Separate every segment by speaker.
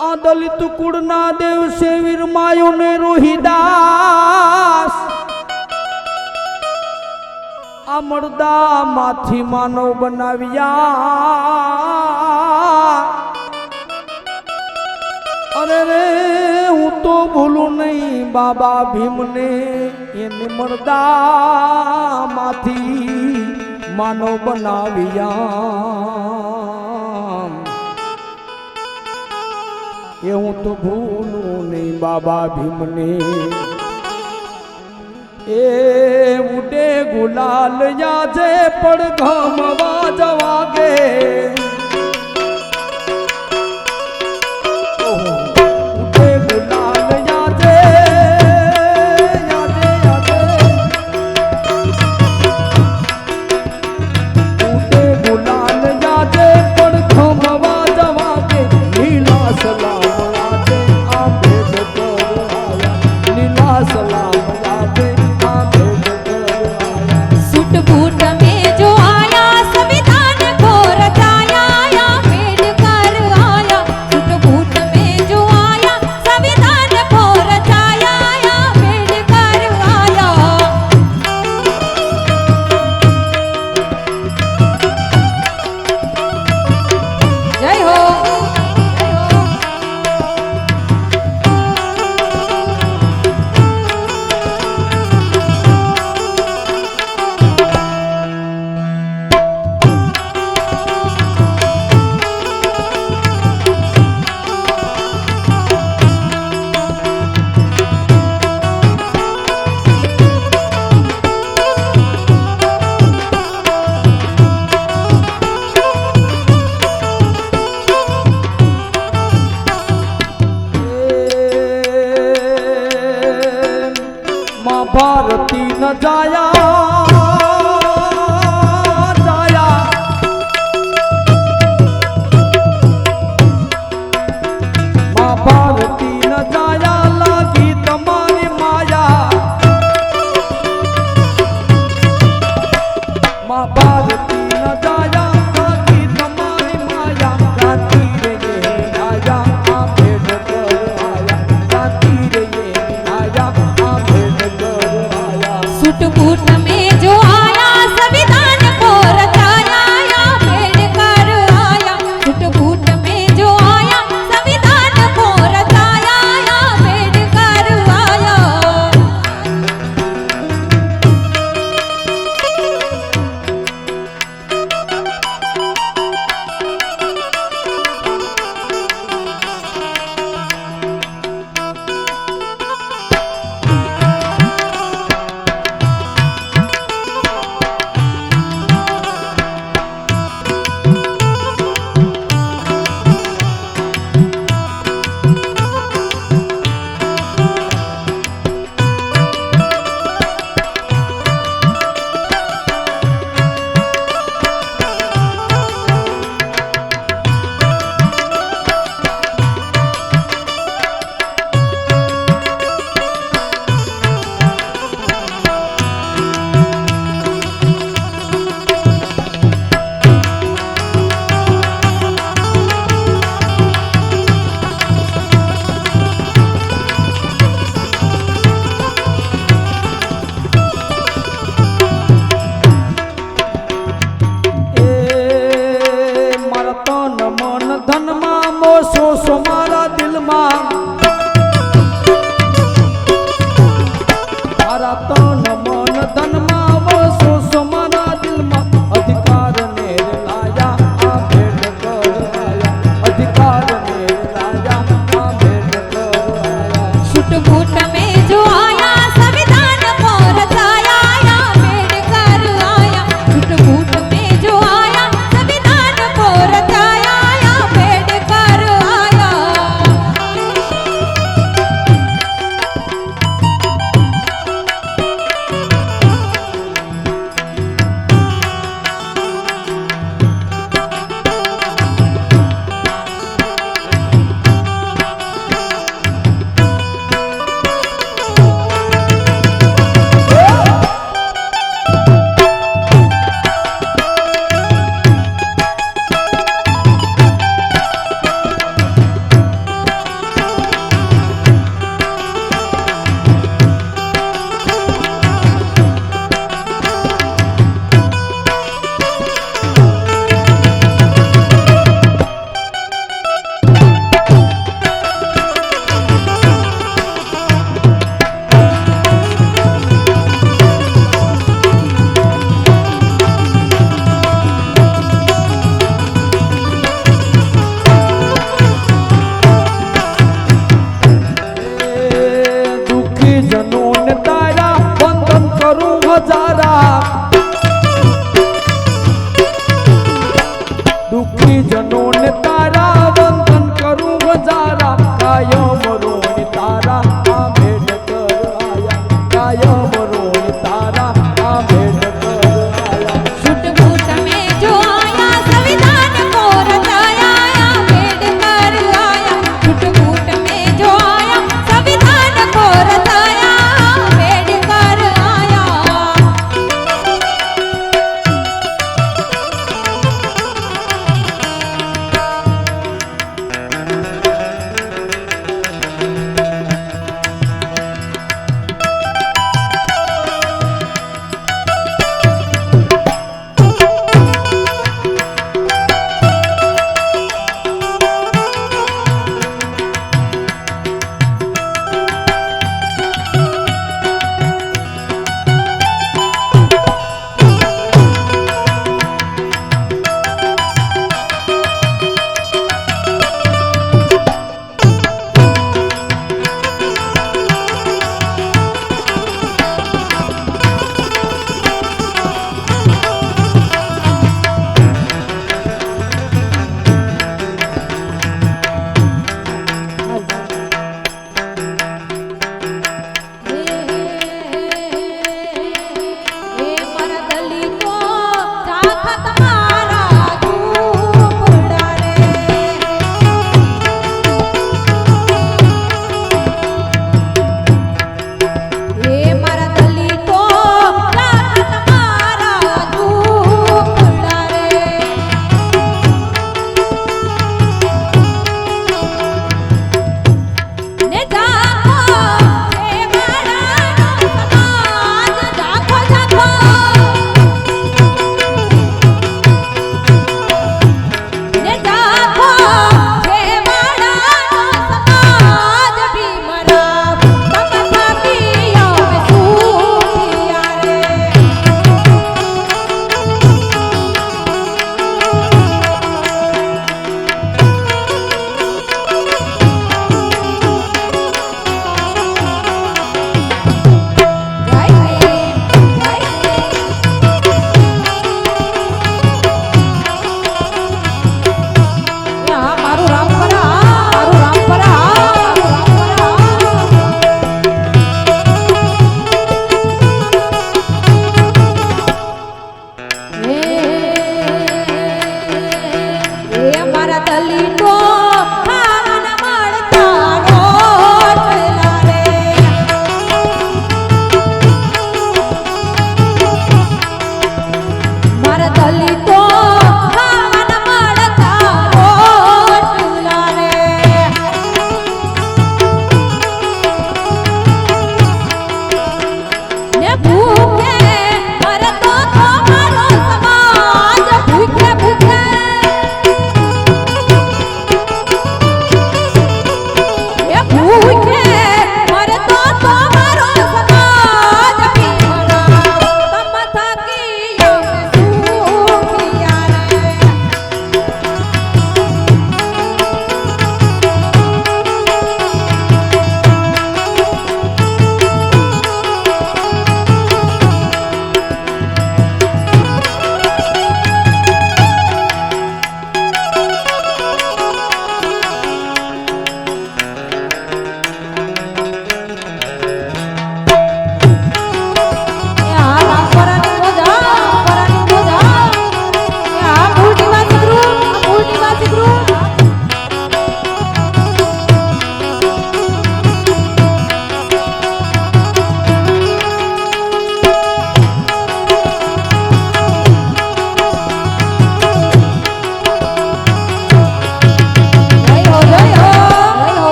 Speaker 1: આ દલિત કુળના દેવ છે વીરમાયો ને રોહિદાસ આ મર્દા માંથી માનવ બનાવ્યા અરે રે હું તો ભૂલું નહીં બાબા ભીમને એને મર્દા માંથી માનવ બનાવ્યા એ હું તો ભૂલું નહીં બાબા ભીમને એ ઉડે ગુલાલ યાજે પડઘમવા જવાગે भारती न जाया जाया माँ भारती न जाया लागी तुम्हारी माया माँ भारती न जाया लागी तुम्हारी माया गाती रे ये आया आ भेड़ कर आया गाती रे ये आया आ भेड़
Speaker 2: फूट में जो आया संविधान को रचाया या भेड़ कर आया फूट में जो आया संविधान को रचाया या भेड़ कर आया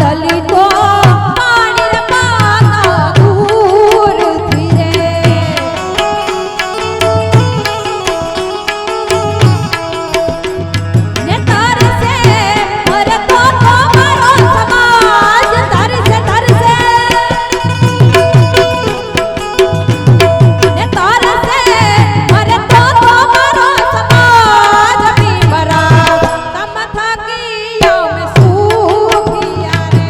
Speaker 2: વાદળી તો પાણી પાતા દૂરથી રે ને તરસે મરે તો મારો સમાજ તરસે તરસે ને તરસે મરે તો મારો સમાજ બીમરા તમ થાકી અમે સુખિયા રે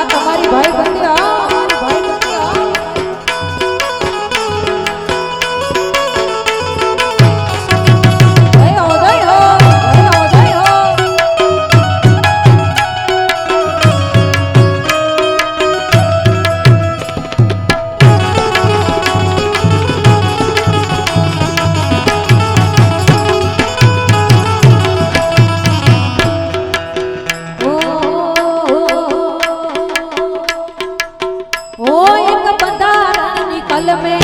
Speaker 2: તમારી ભાઈ બંધી ભાઈ ઓ એક બંધારણની કલમે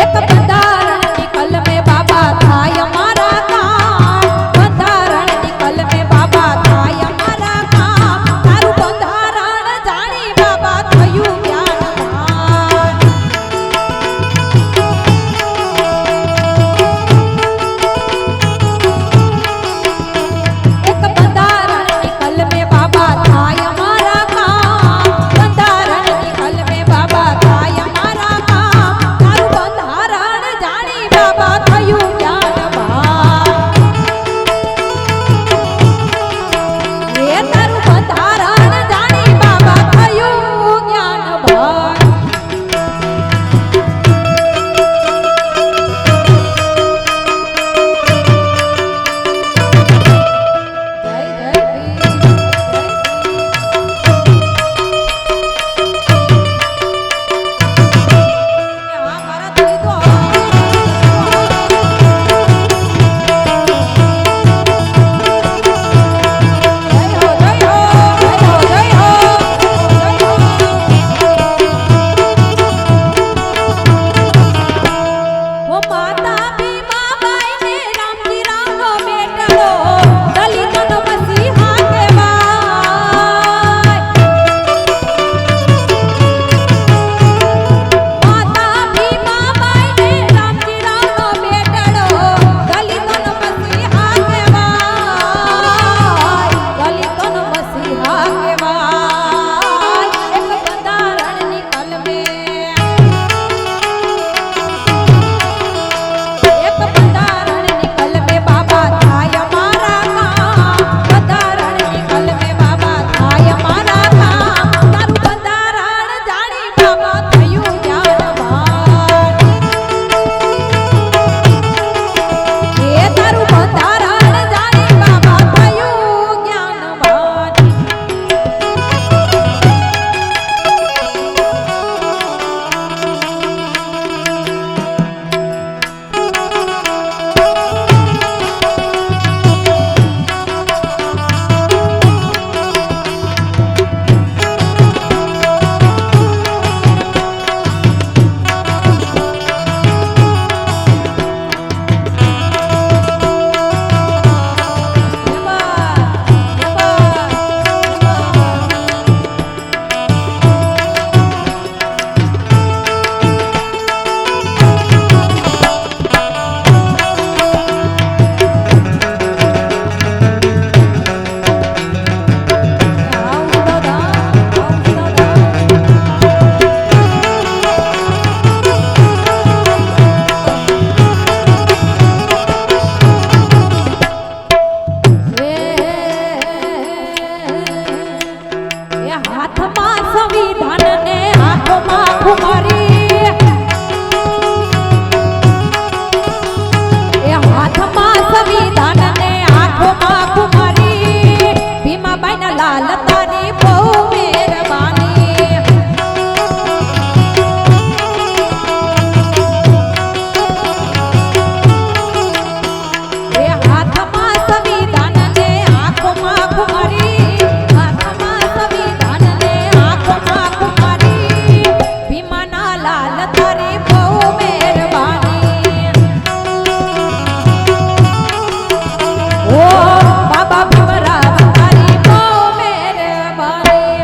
Speaker 2: એક બંધારણની કલમે બાબા થાય અમારા કામ બંધારણની કલમે બાબા થાય અમારા કામ તારું બંધારણ જાણી બાબા થયું જ્ઞાનવાન એક બંધારણની કલમે બાબા થાય અમારા કામ એ હાથમાં સંવિધાન ને હાથમાં ખુમારી એ હાથમાં સંવિધાન ને હાથમાં ખુમારી ભીમાબાઈ ના લાલ તારી બહુ મહેરબાની એ હાથમાં સંવિધાન ને આંખોમાં ખુમારી હાથમાં સંવિધાન ને આંખોમાં ખુમારી ભીમાના લાલ તારી બહુ મહેરબાની ઓ બાબા ભીમરાવ તારી બહુ મહેરબાની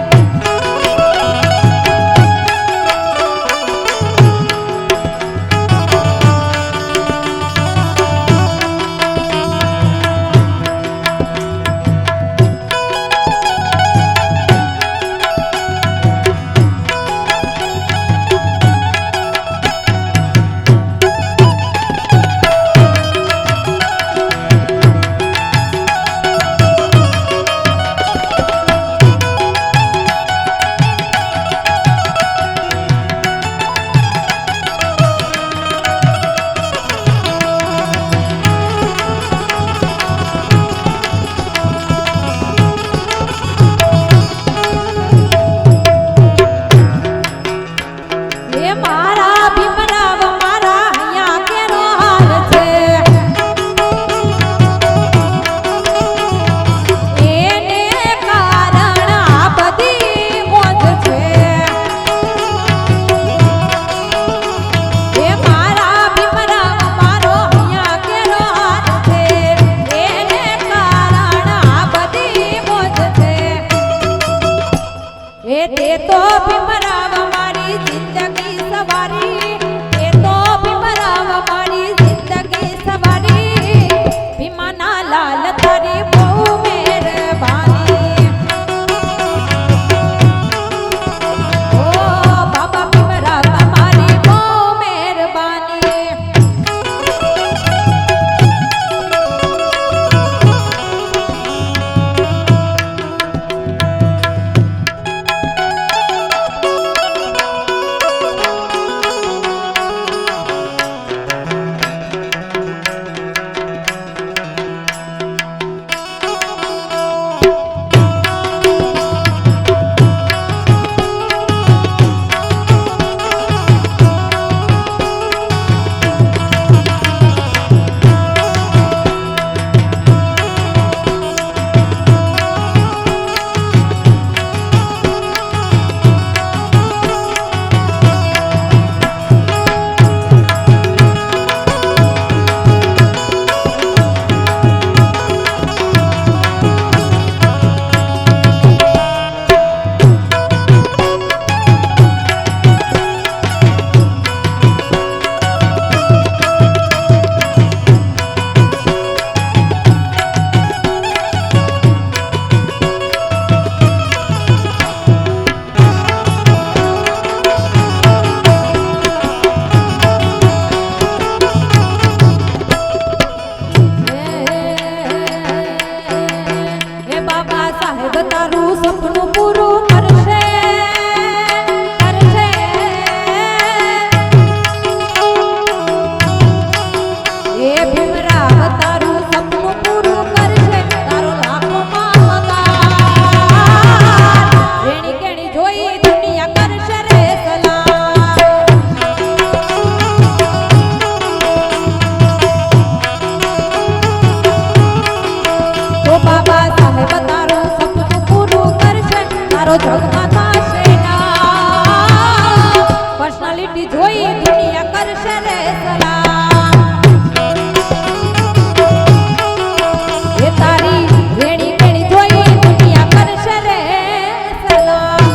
Speaker 2: એ મારા ભીમરાવ મારા અહીંયા કેનો હાલ છે એને કારણ આ બધી મોજ છે એ મારા ભીમરાવ મારો અહીંયા કેનો હાલ છે એને કારણ આ બધી મોજ છે એ તે તો ભીમરાવ મારી જિંદગી સવારી એ તો ભીમરાવ મારી જિંદગી સવારી ભીમાના લાલ તારી બહુ મહેરબાની ઓ બાબા ભીમરાવ તમારી બહુ મહેરબાની એ બાબા સાહેબ તારું સપનું પૂરું કરશે કરશે એ ભીમરાવ તારું સપનું પૂરું કરશે તારો લાખોમાં પગાર રેણી કેણી જોઈ દુનિયા કરશે રે સલામ તો બાબા સાહેબ તારું સપનું પૂરું કરશે તારો જગમાં થશે ના પર્સનાલિટી જોઈ દુનિયા કરશે રે સલામ એ તારી રેણી કેણી જોઈ દુનિયા કરશે રે સલામ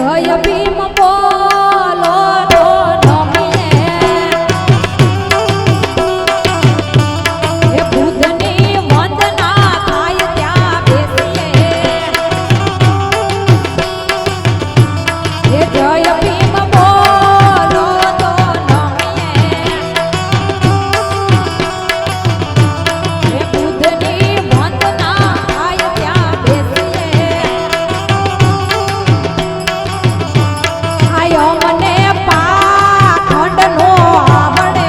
Speaker 2: જય ભીમ બોલો તો નમીએ એ બુદ્ધની વંદના થાય ત્યાં બેસીએ એ જય ભીમ બોલો તો નમીએ એ બુદ્ધની વંદના થાય ત્યાં બેસીએ આયો મને પાખંડનો આવડે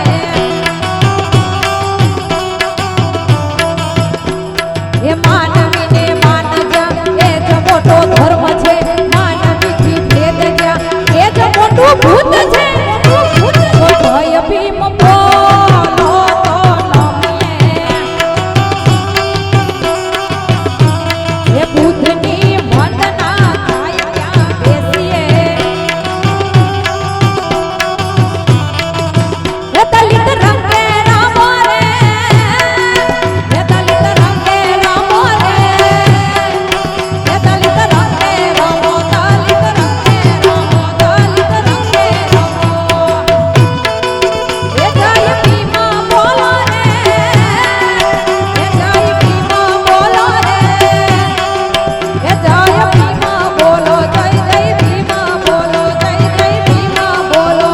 Speaker 2: એ માનવીને માનજા એ જ મોટો ધર્મ છે માનવીથી ભેદ જ્યાં એ જ મોટું ભૂત છે તો જય ભીમ બોલો તો નમીએ એ બુદ્ધની વંદના થાય ત્યાં બેસીએ એ દલિત રંગે રામો રે એ દલિત રંગે રામો રે એ દલિત રંગે રામો દલિત રંગે રામો દલિત રંગે રામો એ જય ભીમ બોલો રે એ જય ભીમ બોલો રે એ જય ભીમ બોલો જય જય ભીમ બોલો જય જય ભીમ બોલો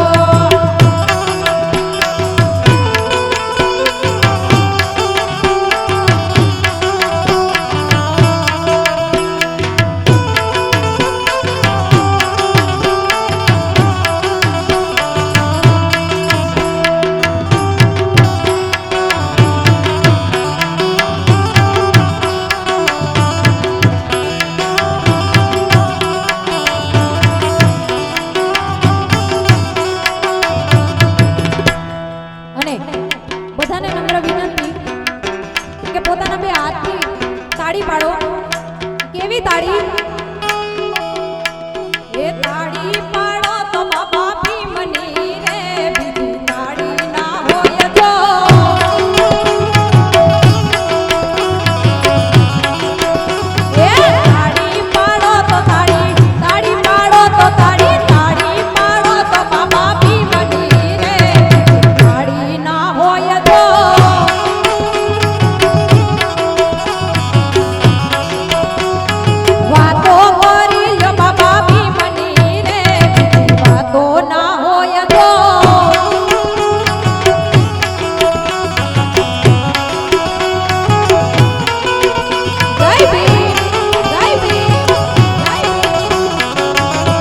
Speaker 2: અને બધાને નમ્ર વિનંતી કે પોતાના બે હાથથી તાળી પાડો કેવી તાળી એ તાળી પાડો તો બાબા ભીમની રે બીજી તાળી ના હોય જો એ તાળી પાડો તો તાળી તાળી પાડો તો તાળી તાળી પાડો તો બાબા ભીમની રે બીજી તાળી ના હોય જો વાતો કરી લ્યો બાબા ભીમની રે બીજી વાતો ના હોય જો જય ભીમ જય ભીમ જય ભીમ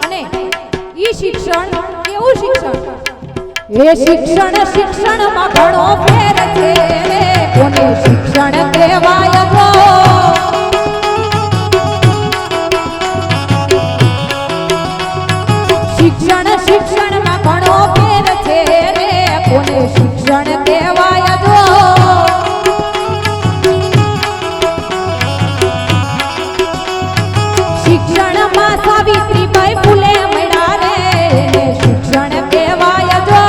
Speaker 2: અને ઈ શિક્ષણ કેવું શિક્ષણ એ શિક્ષણમાં ઘણો ફેર છે કોને શિક્ષણ કહેવાય તો શિક્ષણમાં ઘણો ફેર છે રે કોને શિક્ષણ કહેવાય તો શિક્ષણમાં સાવિત્રીબાઈ ફૂલે મળ્યા રે એને શિક્ષણ કહેવાય જો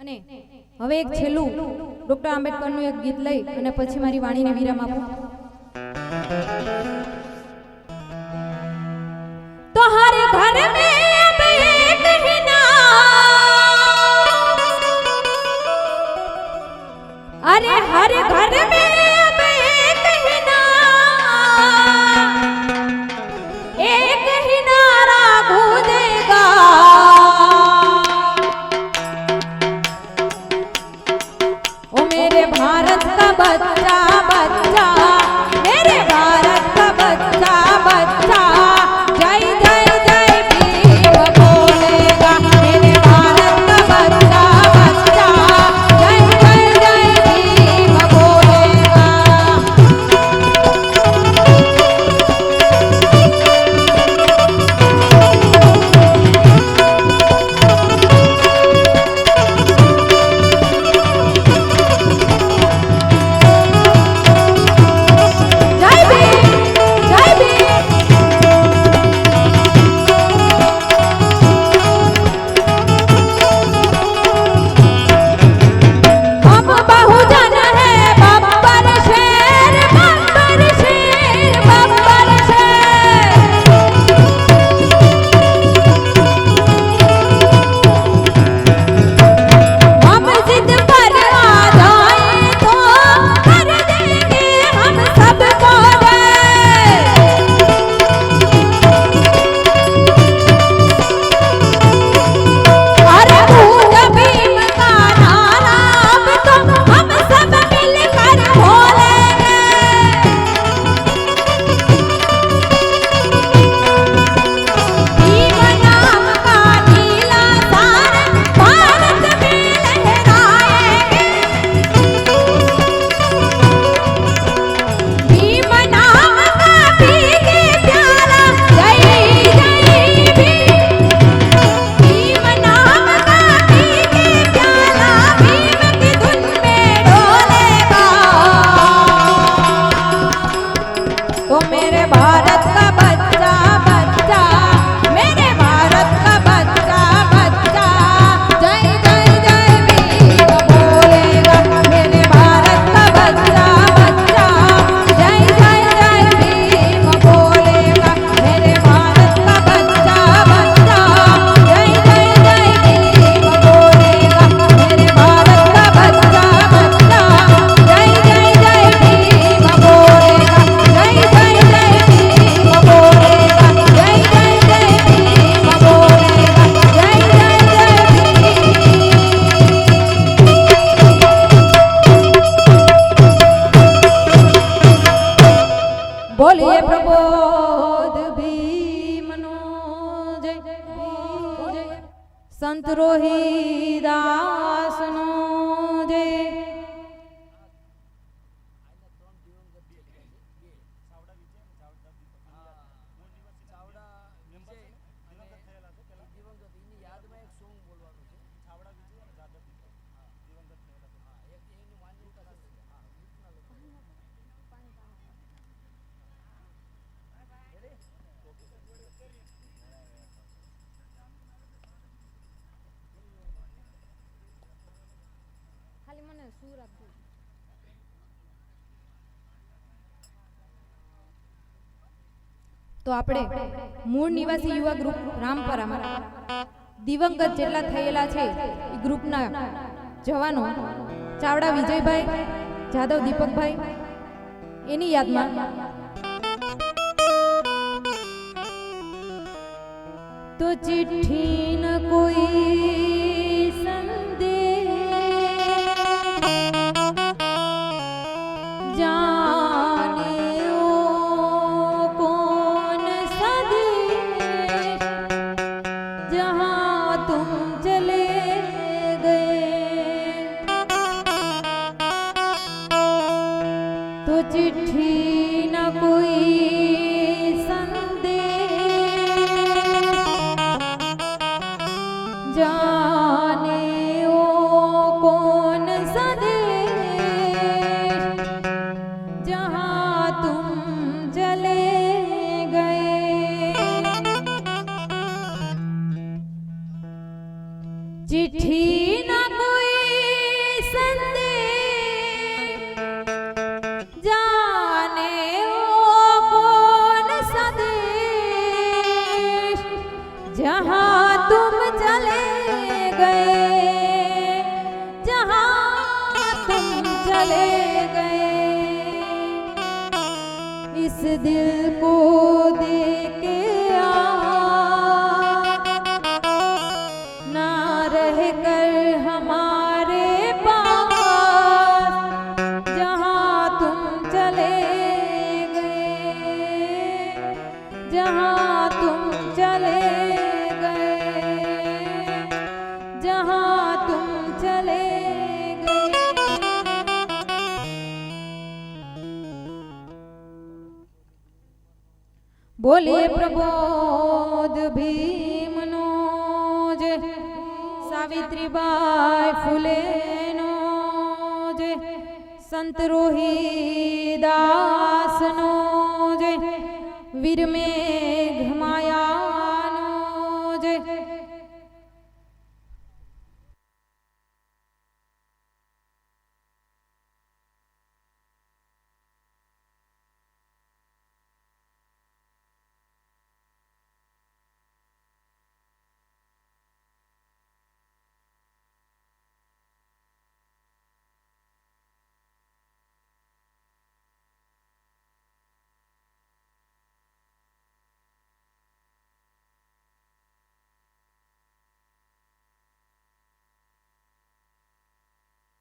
Speaker 2: અને હવે એક છેલ્લું ડોક્ટર આંબેડકરનું એક ગીત લઈ અને પછી મારી વાણીને વિરામ આપું. તો હર ઘર મેં अब एक ही नाम, अरे हर घर में अब एक ही नाम, एक ही नारा गूंजेगा, ओ मेरे भारत का बच्चा बच्चा, मेरे भारत का बच्चा बच्चा, जय जय जय भीम बोलेगा, मेरे भारत का बच्चा बच्चा, जय जय जय भीम बोलेगा. जय भीम, जय भीम. हम बहुजन है बब्बर शेर, बब्बर शेर, बब्बर शेर. हम जिद पर आ जाएं तो कर देंगे हम सबको जय. अरे भूल भीम का नारा अब तो हम सब मिलकर बोलेंगे. भीम नाम का नीला तारा भारत में लहराएंगे. भीम नाम का पीके प्याला, जय जय भीम. भीम नाम का पीके प्याला, भीम की धुन में डोलेगा. तो मेरे भारत का बच्चा बच्चा, मेरे भारत का बच्चा बच्चा, जय जय जय भीम बोलेगा, मेरे भारत का बच्चा बच्चा, जय जय जय भीम बोलेगा, मेरे भारत का बच्चा बच्चा, जय जय जय भीम बोलेगा, मेरे भारत का बच्चा बच्चा, जय जय जय भीम बोलेगा, जय जय जय भीम बोलेगा, जय जय जय भीम बोलेगा, जय जय जय भीम. बोलिए प्रबोध भीमनो जय, जय संत रोहिदासनो जय. ખાલી મને સૂર આપજો. તો આપણે મૂળ નિવાસી યુવા ગ્રુપ રામપરામાં દિવંગત જેટલા થયેલા છે એ ગ્રુપના જવાનો ચાવડા વિજયભાઈ, જાદવ દીપકભાઈ, એની યાદમાં तो चिट्ठी न कोई संदेश, जाने ओ कौन सा देश, जहाँ तुम चले गए. तो चिट्ठी न कोई संदेश, जाने ओ कौन सा देश, जहाँ तुम चले गए. चिट्ठी न कोई जहाँ तुम चले गए, इस दिल को दे के ना रह कर हमारे पास, जहाँ तुम चले गए, जहाँ तुम चले गए, जहाँ तुम चले गए। बोले प्रबोध भीमनो जय, सावित्रीबाई फुलेनो जय, संत रोहिदासनो जय, वीर में